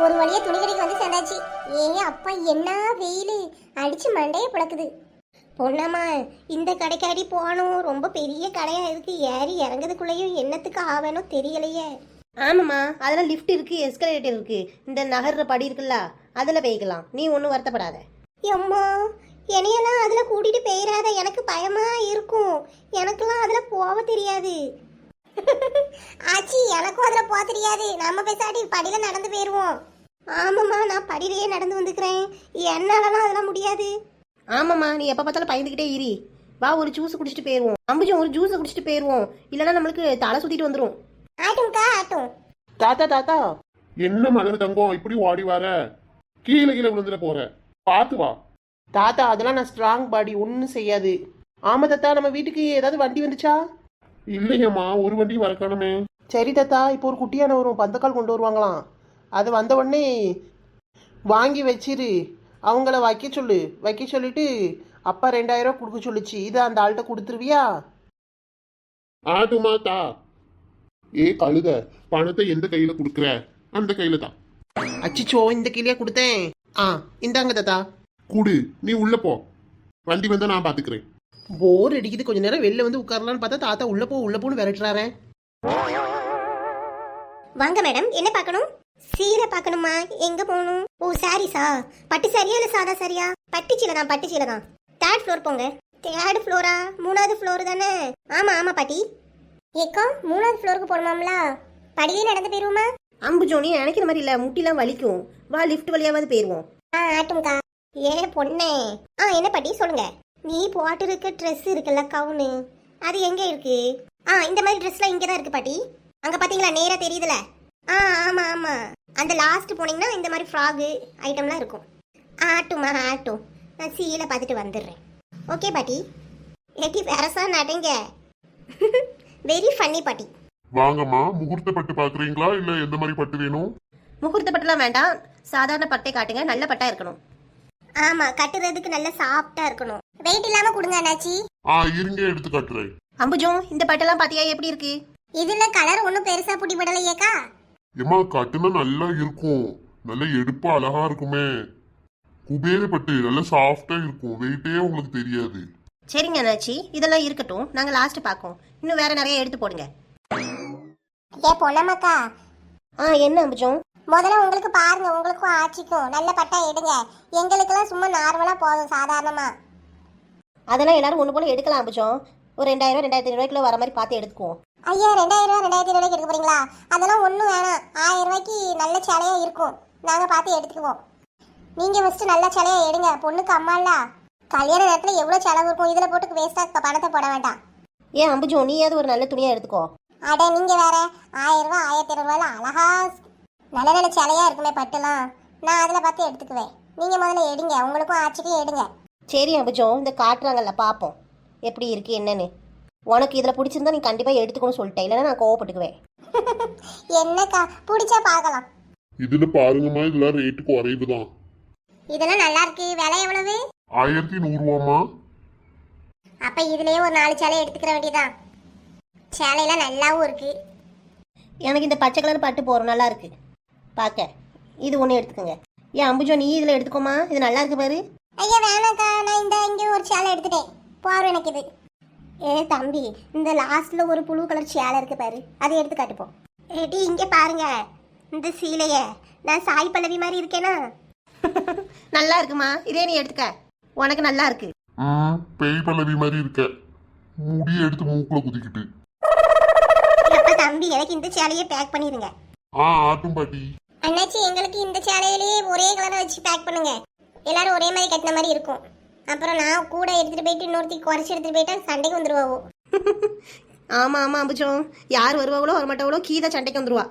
ஒரு வழியா துணி கடைக்கு வந்து சேர்ந்தாச்சு. ஏ அப்பா என்ன வெயில் அடிச்சு மண்டையை பிளக்குது. பொண்ணம்மா இந்த கடைக்காடி போகணும், ரொம்ப பெரிய கடையா இருக்கு, ஏறி இறங்குறதுக்குள்ளேயும் என்னத்துக்கு ஆவேணும் தெரியலையே. ஆமாம்மா, அதெல்லாம் லிஃப்ட் இருக்கு, எஸ்கலேட்டர் இருக்கு, இந்த நகர்ற படி இருக்குல்ல அதில் போய்க்கலாம், நீ ஒன்றும் வருத்தப்படாத. அம்மா என்னையெல்லாம் அதுல கூட்டிட்டு போயிடாத, எனக்கு பயமா இருக்கும், எனக்கெல்லாம் அதுல போக தெரியாது. ஆச்சி எனக்கும் அதுல போக தெரியாது, நம்ம பேசாட்டி படியில நடந்து போயிருவோம். ஆமாம்மா நான் படியிலேயே நடந்து வந்துக்கிறேன், என்னாலலாம் அதெல்லாம் முடியாது. ஆமாம்மா, நீ எப்போ பார்த்தாலும் பயந்துக்கிட்டே இரு. வா ஒரு ஜூஸ் குடிச்சிட்டு போயிடுவோம். அம்புஜம் ஒரு ஜூஸை குடிச்சிட்டு போயிடுவோம், இல்லைன்னா நம்மளுக்கு தலை சுற்றிட்டு வந்துடும். ஆட்டும்க்கா ஆட்டும். தாத்தா தாத்தா, என்ன மகன் தங்கம் இப்படி ஓடி வர? கீழே கீழே விழுந்துட போற, பார்த்து வா. தாத்தா அதெல்லாம் நான் ஸ்ட்ராங் பாடி, ஒன்றும் செய்யாது. ஆமா தாத்தா, நம்ம வீட்டுக்கு ஏதாவது வண்டி வந்துச்சா? இல்லையம்மா, ஒரு வண்டி வரக்கணுமே. சரி தாத்தா, இப்போ ஒரு குட்டியான வரும், பந்தக்கால் கொண்டு வருவாங்களாம், அது வந்த உடனே வாங்கி வச்சிரு, அவங்கள வைக்க சொல்லிட்டு அப்பா 2000 கொடுக்க சொல்லிச்சு, இதை அந்த ஆள்கிட்ட கொடுத்துருவியா? ஆட்டுமா தா. ஏ கழுத, பணத்தை எந்த கையில குடுக்குற? அந்த கையில தான். அச்சிச்சோ, இந்த கிளியா கொடுத்தேன். இந்தாங்க தாத்தா. குடு, நீ உள்ள போ, வண்டி வந்தா நான் பாத்துக்கிறேன். போர் அடிக்குது, கொஞ்ச நேரம் வெளில வந்து உட்காரலான்னு பார்த்தா தாத்தா உள்ள போன்னு விரட்டுறாரு. வாங்க மேடம், என்ன பார்க்கணும்? சீலை பார்க்கணுமா? எங்க போகணும்? ஓ சாரிஸா, பட்டு சாரியா இல்ல சாதா சாரியா? பட்டு சீலை தான். 3rd ஃப்ளோர் போங்க. 3rd Flora? 3வது ஃப்ளோர் தானே? ஆமா பாட்டி. ஏக்கா 3வது ஃப்ளோருக்கு போகணுமாம்ல, படியிலே நடந்து போயிருவோமா? அம்புஜோனி நினைக்கிற மாதிரி இல்ல, முட்டிலாம் வலிக்கும், வா லிஃப்ட் வழியாவது போயிருவோம். ஆட்டும்க்கா. ஏ பொண்ணே, என்ன பாட்டி சொல்லுங்க. நீ போட்டு இருக்க ட்ரெஸ் இருக்குல்ல, கவுனு, அது எங்க இருக்கு? இந்த மாதிரி ட்ரெஸ்லாம் இங்கே தான் இருக்கு பாட்டி. அங்க பாத்தீங்களா, நேரா தெரியுதுல? ஆமா அந்த லாஸ்ட் போனீங்கன்னா இந்த மாதிரி ஃப்ராகு ஐட்டம்லாம் இருக்கும். ஆட்டுமா ஆட்டும், நான் சீலை பார்த்துட்டு வந்துடுறேன். ஓகே பாட்டி. ஏட்டி வேறசா நடங்க. வெரி ஃபன்னி பாட்டி. வாங்கம்மா, முகூர்த்த பட்டு பாக்குறீங்களா இல்ல எந்த மாதிரி பட்டு வேணும்? முகூர்த்த பட்டுலாம் வேண்டாம், சாதாரண பட்டை காட்டுங்க, நல்ல பட்டா இருக்கணும். ஆமா, கட்டுறதுக்கு நல்ல சாஃப்டா இருக்கணும், வெயிட் இல்லாம கொடுங்க அண்ணாச்சி. இருங்க எடுத்து காட்டுறேன். அம்புஜம், இந்த பட்டெல்லாம் பாத்தியா எப்படி இருக்கு? இதுல கலர் ஒன்றும் பெருசா புடி படலையேக்கா. ஏமா கட்டுனா நல்லா இருக்கும், நல்ல எடுப்பா அழகா இருக்குமே. குபேர பட்டு நல்லா சாஃப்டா இருக்கும், வெயிட்டே உங்களுக்கு தெரியாது. சரிங்க அண்ணாச்சி, இதெல்லாம் இருக்கட்டும், நாங்க லாஸ்ட் பார்க்கோம், இன்னும் வேற நிறைய எடுத்து போடுங்க. ஏ பொன்னம்மாக்கா. என்ன அம்புஜம்? முதல்ல உங்களுக்கு பாருங்க, உங்களுக்கும் ஆச்சிக்கும் நல்ல பட்டா எடுங்க, எங்களுக்கெல்லாம் சும்மா நார்மலா போதும் சாதாரணமா. அதெல்லாம் எல்லாரும் ஒன்று போல எடுக்கலாம் அம்புஜம், ஒரு 2000 2500 வர மாதிரி பார்த்து எடுத்துக்குவோம். ஐயா 2000 2500 எடுக்க போறீங்களா? அதெல்லாம் ஒன்றும் வேணாம், 1000 ரூபாய்க்கு நல்ல சேலையா இருக்கும், நாங்க பார்த்து எடுத்துக்குவோம். நீங்க ஃபர்ஸ்ட் நல்ல சேலையா எடுங்க, பொண்ணுக்கு அம்மால கல்யாண நேரத்துல எவ்வளவு செலவு இருக்கும், இதுல போட்டு வேஸ்டா பணத்தை போட வேண்டாம். ஏன் அம்புஜம், நீயாவது ஒரு நல்ல துணியா எடுத்துக்கோ. அட நீங்க வேற 1000 ரூபாய் 1200 ரூபாய்ல அழகா நல்ல நல்ல சேலையா இருக்குமே பட்டுலாம், நான் அதுல பார்த்து எடுத்துக்குவேன். நீங்க முதல்ல எடுங்க, உங்களுக்கும் ஆச்சிக்கும் எடுங்க. சரி அம்புஜம், இந்த காட்டுறாங்கல்ல பார்ப்போம் எப்படி இருக்கு என்னன்னு. உனக்கு இதில் பிடிச்சிருந்தா நீ கண்டிப்பாக எடுத்துக்கணும்னு சொல்லிட்டேன், இல்லைன்னா நான் கோவப்பட்டுக்குவேன். என்னக்கா பிடிச்சா பார்க்கலாம். இதுல பாருங்கம்மா, இதெல்லாம் ரேட்டு குறைவுதான். இதெல்லாம் நல்லா இருக்கு, விலை எவ்வளவு? 1100 ரூபாமா. அப்ப இதுலயே ஒரு 4 சேலை எடுத்துக்கிற வேண்டியதான், சேலையெல்லாம் நல்லாவும் இருக்கு. எனக்கு இந்த பச்சை கலர் பட்டு போகிறோம், நல்லா இருக்கு பார்க்க, இது ஒன்று எடுத்துக்கோங்க. ஏன் அம்புஜம், நீ இதில் எடுத்துக்கோமா, இது நல்லா இருக்கு பாரு. ஐயா வேணாக்கா, நான் இங்கே ஒரு சேலை எடுத்துட்டேன், போறோம் எனக்கு இது. தம்பி, இந்த லாஸ்ட்ல ஒரு புழு கலர் சேலை இருக்கு பாரு, அதை எடுத்து காட்டுப்போம். ஏடி இங்க பாருங்க, இந்த சீலைய நான் சாய் பல்லவி மாதிரி இருக்கேனா? நல்லா இருக்குமா, இதே நீ எடுத்துக்க, உனக்கு நல்லா இருக்கு. பேய் பல்லவி மாதிரி இருக்க, முடிய எடுத்து மூக்குல குதிக்கிட்டு. தம்பி எனக்கு இந்த சேலையை பேக் பண்ணிருங்க. ஆட்டும் பாட்டி. அண்ணாச்சி எங்களுக்கு இந்த சேலையிலேயே ஒரே கலரை வச்சு பேக் பண்ணுங்க, எல்லாரும் ஒரே மாதிரி கட்டின மாதிரி இருக்கும். அப்புறம் நான் கூட எடுத்துட்டு போயிட்டு இன்னொருத்தி குறைச்சி எடுத்துட்டு போயிட்டா சண்டைக்கு வந்துருவாவோ. ஆமா அம்புஜம், யார் வருவாங்களோ வரமாட்டாங்களோ கீதா சண்டைக்கு வந்துருவா.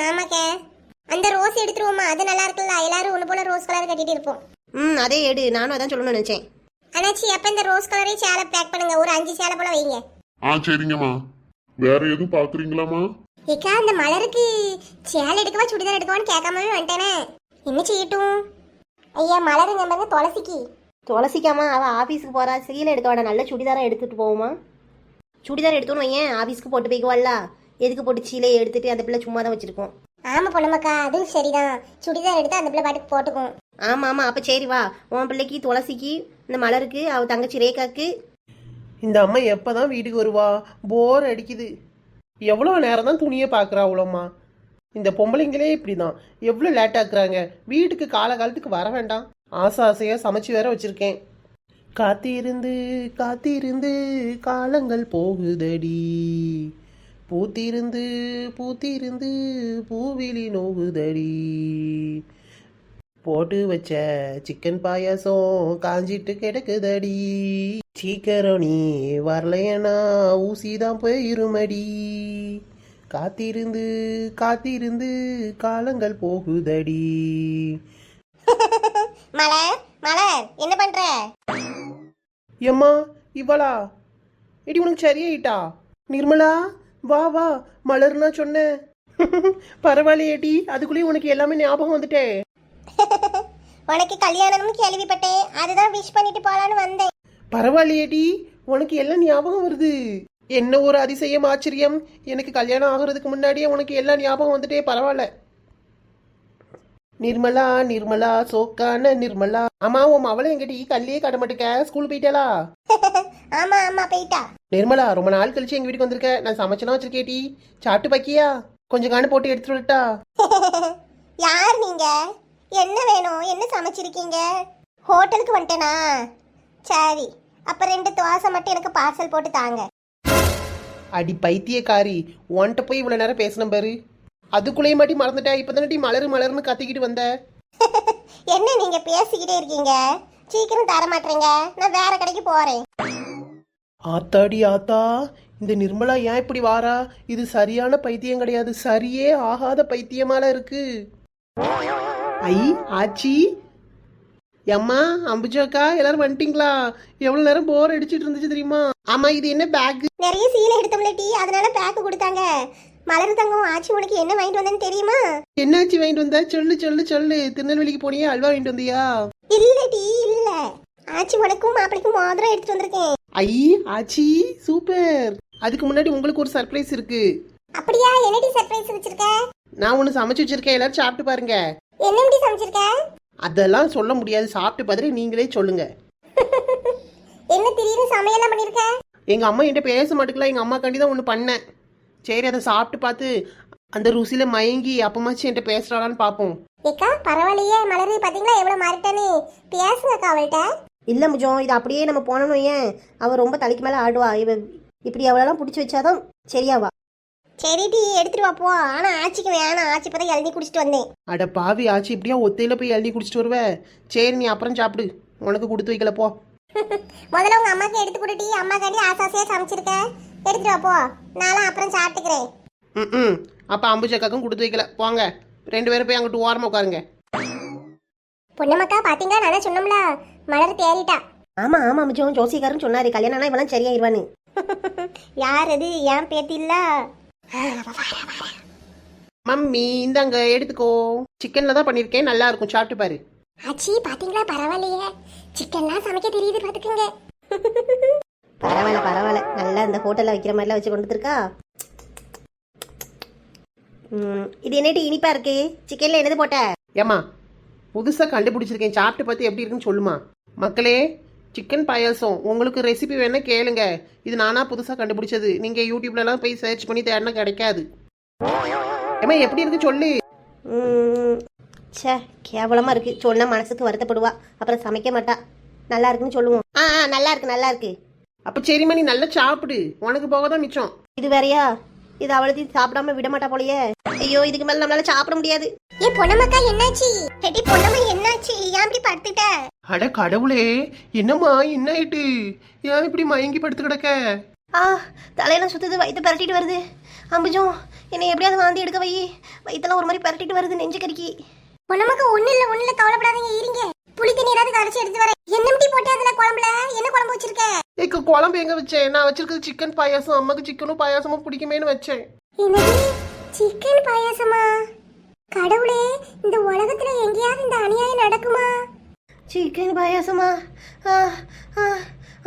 ஆமாக்கே, அந்த ரோஸ் எடுத்துருவோமா, அது நல்லா இருக்குல்ல, எல்லாரும் ஒன்று போல ரோஸ் கலர் கட்டிட்டு இருப்போம். அதே எடு, நானும் அதான் சொல்லணும்னு நினைச்சேன். அண்ணாச்சி அப்ப இந்த ரோஸ் கலரே சேலை பேக் பண்ணுங்க, ஒரு 5 சேலை போல வைங்க. சரிங்கம்மா. வேற எதுவும் பாக்குறீங்களாமா? ஏக்கா அந்த மலருக்கு சேலை எடுக்கவா சுடிதார் எடுக்கவான்னு கேட்காமவே வந்துட்டேனே, என்ன செய்யட்டும்? ஐயா மலருங்க பாருங்க, துளசிக்காமா அவள் ஆஃபீஸுக்கு போகிறா, சீலை எடுக்க வேண்டாம், நல்ல சுடிதாராக எடுத்துகிட்டு போவோமா. சுடிதார் எடுத்தோன்னு ஏன் ஆஃபீஸ்க்கு போட்டு போய்க்குவாள்ல, எதுக்கு போட்டு சீலையை எடுத்துகிட்டு அந்த பிள்ளை சும்மா தான் வச்சுருக்கோம். ஆமா பொண்ணம்மாக்கா அதுவும் சரிதான். சுடிதார் எடுத்து அந்த பிள்ளை பாட்டுக்கு போட்டுக்கும். ஆமாம் ஆமாம், அப்போ சரி வா. உன் பிள்ளைக்கு துளசிக்கு, இந்த மலருக்கு, அவள் தங்கச்சி ரேகாக்கு. இந்த அம்மா எப்பதான் வீட்டுக்கு வருவா? போர் அடிக்குது. எவ்வளோ நேரம் தான் துணியை பார்க்குறா அவ்வளோம்மா. இந்த பொம்பளைங்களே இப்படிதான், எவ்வளோ லேட் ஆக்குறாங்க. வீட்டுக்கு காலகாலத்துக்கு வர வேண்டாம். ஆசை ஆசையாக சமைச்சு வேற வச்சிருக்கேன். காத்திருந்து காத்திருந்து காலங்கள் போகுதடி, பூத்திருந்து பூத்திருந்து பூவிழி நோகுதடி, போட்டு வச்ச சிக்கன் பாயாசம் காஞ்சிட்டு கிடக்குதடி, சீக்கிரம் நீ வரலையனா ஊசிதான் போயிருமடி, காத்திருந்து காத்திருந்து காலங்கள் போகுதடி. மலர் மலர் என்ன பண்ற? எம்மா இவளா? இடி உனக்கு சரியாயிட்டா? நிர்மலா வா வா, மலர்னா சொன்னேன். பரவாயில்லையேடி, அதுக்குள்ளேயும் உனக்கு எல்லாமே ஞாபகம் வந்துட்டே. உனக்கு கல்யாணம்னு கேள்விப்பட்டேன், அதுதான் விஷ் பண்ணிட்டு போலான்னு வந்தேன். பரவாயில்லையேடி, உனக்கு எல்லாம் ஞாபகம் வருது. என்ன ஒரு அதிசயம், ஆச்சரியம். எனக்கு கல்யாணம் ஆகுறதுக்கு முன்னாடியே உனக்கு எல்லாம் ஞாபகம் வந்துட்டே. பரவாயில்ல. நிர்மலா நிர்மலா சோக்கான நிர்மலா. ஆமா, உன் அவளை எங்கிட்ட கல்லையே காட்ட மாட்டேக்க. ஸ்கூல் போயிட்டாளா? ஆமா ஆமா போயிட்டா. நிர்மலா ரொம்ப நாள் கழிச்சு எங்க வீட்டுக்கு வந்திருக்க. நான் சமைச்சனா வச்சிருக்கேடி, சாப்பிட்டு பாக்கியா? கொஞ்சம் காணு போட்டு எடுத்துட்டு விட்டா. யார் நீங்க? என்ன வேணும்? என்ன சமைச்சிருக்கீங்க? ஹோட்டலுக்கு வந்துட்டேனா? சரி, அப்ப 2 தோசை மட்டும் எனக்கு பார்சல் போட்டு தாங்க. அடி பைத்தியக்காரி, உன்கிட்ட போய் இவ்வளவு நேரம் பேசணும் பாரு. அதுக்குள்ளேயே மாட்டி மறந்துட்டா. இப்பதானே மலரு மலர்னு கத்திக்கிட்டு வந்த. என்ன நீங்க பேசிக்கிட்டே இருக்கீங்க? சீக்கிரம் தர மாட்டீங்க, நான் வேற கடைக்கு போறேன். ஆத்தாடி ஆத்தா, இந்த நிர்மலா ஏன் இப்படி வாரா? இது சரியான பைத்தியம் கிடையாது, சரியே ஆகாத பைத்தியமால இருக்கு. ஐ ஆச்சி, எம்மா அம்புஜாக்கா, எல்லாரும் வந்துட்டீங்களா? எவ்வளவு நேரம் போர் அடிச்சிட்டு இருந்துச்சு தெரியுமா? ஆமா, இது என்ன பேக்? நிறைய சீலை எடுத்தோம்ல டீ, அதனால பேக் கொடுத்தாங்க. மலர் தங்கம், ஆச்சி உனக்கு என்ன வாங்கிட்டு வந்தேன்னு தெரியுமா? என்னாச்சு வாங்கிட்டு வந்த? சொல்லு சொல்லு சொல்லு. திருநெல்வேலிக்கு போனியா? அல்வா வாங்கிட்டு வந்தியா? இல்ல டீ இல்ல, ஆச்சி உனக்கும் மாப்பிளைக்கும் மோதிரம் எடுத்துட்டு வந்திருக்கேன். ஐ ஆச்சி சூப்பர். அதுக்கு முன்னாடி உங்களுக்கு ஒரு சர்ப்ரைஸ் இருக்கு. அப்படியா? என்னடி சர்ப்ரைஸ் வச்சிருக்க? நான் ஒன்று சமைச்சு வச்சிருக்கேன், எல்லாரும் சாப்பிட்டு பாருங்க. என்னடி சமைச்சிருக்க? அதெல்லாம் சொல்ல முடியாது, சாப்பிட்டு பார்த்துட்டு நீங்களே சொல்லுங்க. என்ன திடீர்னு சமையல்லாம் பண்ணிருக்க? எங்க அம்மா என்கிட்ட பேச மாட்டேங்கல, எங்க அம்மா காண்டி தான் ஒன்று பண்ணேன். சரி, அதை சாப்பிட்டு பார்த்து அந்த ருசியில மயங்கி அப்பமாச்சு என்கிட்ட பேசுறாளான்னு பார்ப்போம். ஏக்கா பரவாயில்லையே, மலரு பாத்தீங்களா எவ்வளவு மாறிட்டானே. பேசுங்கக்கா அவள்கிட்ட. இல்லை முஜம், இது அப்படியே நம்ம போனோம்னு ஏன் அவள் ரொம்ப தலைக்கு மேலே ஆடுவா. இப்படி அவளெல்லாம் பிடிச்சி வச்சாதான் சரியாவா. சரி டீ எடுத்துட்டு வா போ. ஆனா ஆச்சிக்கு வேணாம், ஆச்சி இப்பதான் எழுதி குடிச்சிட்டு வந்தேன். அட பாவி ஆச்சி, இப்படியா ஒத்தையில போய் எழுதி குடிச்சிட்டு வருவ? சரி, நீ அப்புறம் சாப்பிடு, உனக்கு கொடுத்து வைக்கல போ. முதல்ல உங்க அம்மாக்கு எடுத்து கொடு டீ. அம்மாக்காண்டி ஆசாசியா சமைச்சிருக்க, எடுத்துட்டு வா போ. நானும் அப்புறம் சாப்பிட்டுக்கிறேன். ம், அப்ப அம்புஜக்காக்கும் கொடுத்து வைக்கல, போங்க 2 பேரும் போய் அங்கிட்டு ஓரமா உட்காருங்க. பொன்னம்மாக்கா பாத்தீங்களா, நான் சொன்னோம்ல மலர் தேறிட்டா. ஆமாம் ஆமாம் முஜம், ஜோசிகாரன் சொன்னார் கல்யாணம்னா இவெல்லாம் சரியாயிருவான்னு. யார் அது? ஏன் பேத்தி இல்ல? மம்மி இந்தாங்க எடுத்துக்கோ. சிக்கன்ல தான் பண்ணிருக்கேன், நல்லா இருக்கும், சாப்பிட்டு பாரு. ஆச்சி பாத்தீங்களா, பரவாயில்லையே, சிக்கன்லாம் சமைக்க தெரியுது பாத்துக்கோங்க. பரவாயில்ல பரவாயில்ல, நல்லா இந்த ஹோட்டலில் வைக்கிற மாதிரிலாம் வச்சு கொண்டு வந்துருக்கா. இது என்னட்டு இனிப்பா இருக்கு? சிக்கன்ல என்னது போட்ட? ஏமா புதுசா கண்டுபிடிச்சிருக்கேன், சாப்பிட்டு பார்த்து எப்படி இருக்குன்னு சொல்லுமா. மக்களே, சிக்கன் பாயாசம் உங்களுக்கு ரெசிபி வேணா கேளுங்க. இது நானா புதுசா கண்டுபிடிச்சது, நீங்க யூடியூப்லலாம் போய் சர்ச் பண்ணி தேடினா கிடைக்காது. ஏமா எப்படி இருக்கு சொல்லு. சே கேவலமாக இருக்குது, சொன்னால் மனசுக்கு வருத்தப்படுவா, அப்புறம் சமைக்க மாட்டா. நல்லா இருக்குன்னு சொல்லுவோம். நல்லா இருக்கு நல்லா இருக்கு. அப்ப சரிம்மா, நீ நல்லா சாப்பிடு, உனக்கு போகதான் மிச்சம். இது வேறையா? இது அவளத்தையும் சாப்பிடாம விட மாட்டா போலயே. ஐயோ, இதுக்கு மேல நம்மளால சாப்பிட முடியாது. ஏ பொன்னம்மாக்கா என்னாச்சு? ஹெடி பொன்னம்மா என்னாச்சு? ஏன் இப்படி படுத்துட்ட? அட கடவுளே, என்னம்மா என்ன ஆயிட்டு? ஏன் இப்படி மயங்கி படுத்து கிடக்க? தலையெல்லாம் சுத்துது, வயிற்று பரட்டிட்டு வருது. அம்புஜம், என்னை எப்படியாவது வாந்தி எடுக்க வை. வயிற்றெல்லாம் ஒரு மாதிரி பரட்டிட்டு வருது, நெஞ்சு கறிக்கி. பொன்னம்மாக்கா ஒண்ணு இல்ல கவலைப்படாதீங்க, இருங்க. புளி தண்ணி ஏதாவது கரைச்சி எடுத்து வரேன். என்னம்டி போட்டு அதுல குழம்புல என்ன குழம்பு வச்சிருக்க? ஏக்க குழம்பு எங்க வச்சேன்? நான் வச்சிருக்கிறது சிக்கன் பாயாசம். அம்மாக்கு சிக்கனும் பாயாசமும் பிடிக்குமேனு வச்சேன். என்னது சிக்கன் பாயாசமா? கடவுளே, இந்த உலகத்துல எங்கேயாவது இந்த அநியாயம் நடக்குமா? சிக்கன் பாயாசமா?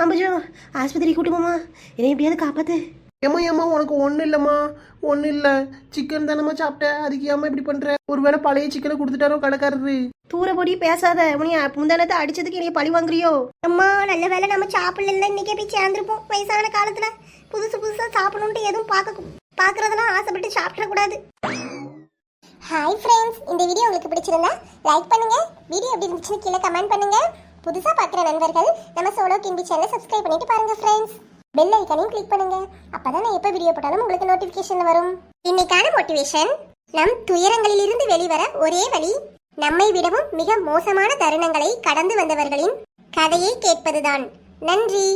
அம்புஜம், ஆஸ்பத்திரி கூட்டு போமா, என்னை எப்படியாவது காப்பாத்து. ஏம்மா உனக்கு ஒன்றும் இல்லைம்மா, ஒன்றும் இல்லை. சிக்கன் தானம்மா சாப்பிட்டேன், அதுக்கு ஏம்மா இப்படி பண்ணுற? ஒருவேளை பழைய சிக்கனை கொடுத்துட்டாரோ கடைக்காரரு. தூரப்படி பேசாத. உனி முந்தானத்தை அடிச்சதுக்கு நீ பழி வாங்குறியோ? அம்மா நல்ல வேளை நம்ம சாப்பிடல, இன்னைக்கே போய் சேர்ந்துருப்போம். வயசான காலத்துல புதுசா சாப்பிடணுன்ட்டு எதுவும் பாக்குறதெல்லாம் ஆசைப்பட்டு சாப்பிடக்கூடாது. ஹாய் ஃப்ரெண்ட்ஸ், இந்த வீடியோ உங்களுக்கு பிடிச்சிருந்தா லைக் பண்ணுங்க. வீடியோ எப்படி இருந்துச்சுன்னு கீழே கமெண்ட் பண்ணுங்க. புதுசா பார்க்குற நண்பர்கள் நம்ம சோலோ கிம்பி சேனலை சப்ஸ்கிரைப் பண்ணிட்டு பாருங்க ஃப்ரெண்ட்ஸ். பெல் ஐக்கானையும் கிளிக் பண்ணுங்க. அப்பதான் நான் எப்போ வீடியோ போட்டாலும் உங்களுக்கு நோட்டிஃபிகேஷன் வரும். இன்னைக்கான மோட்டிவேஷன்: நம் துயரங்களிலிருந்து வெளிவர ஒரே வழி நம்மை விடவும் மிக மோசமான தருணங்களை கடந்து வந்தவர்களின் கதையை கேட்பதுதான். நன்றி.